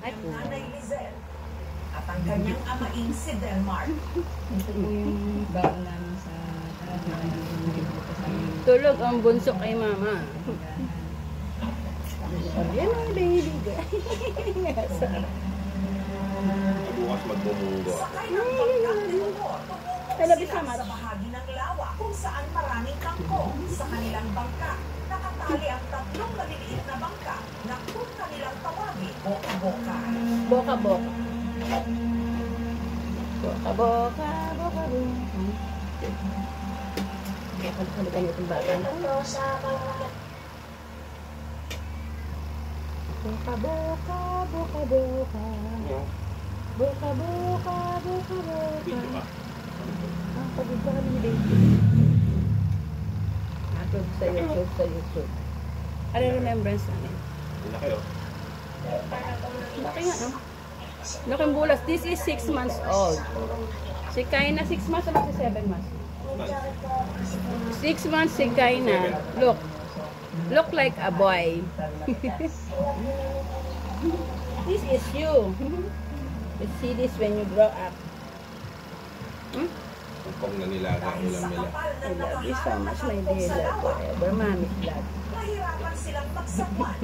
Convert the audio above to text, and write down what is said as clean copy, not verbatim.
ng nanay Lizelle at ang kanyang amaing si Delmar. Ito po yung baon namin sa Tulog ang bunso kay mama. Yan ang baby guy. Bukas magmumunggo. Sakay ng bangkang ni motor, Talabis sila naman. sa bahagi ng lawa kung saan maraming kangkong. Sa kanilang bangka, nakatali ang tatlong maliliit na bangka na kung kanilang tawagin, boka-boka. Boka-boka. Boka-boka, boka-boka. Kalikan niyo itong bata. Boka-boka, boka-boka. Boka-boka, boka-boka. Video ka. Pagod ka kami ni baby. Upload sa YouTube, sa YouTube. Ano yung remembrance namin? Hindi na kayo. Laki nga, no? Laking bulas. This is 6 months old. Si Kaina, 6 months o si 7 months? 6 months si Kaina. Look. Look like a boy. This is you. You see this when you grow up. Ang pong nanilaga ang ulam nila. I love you so much, my dear. Forever, mommy's blood. Nahirapan silang magsakwan.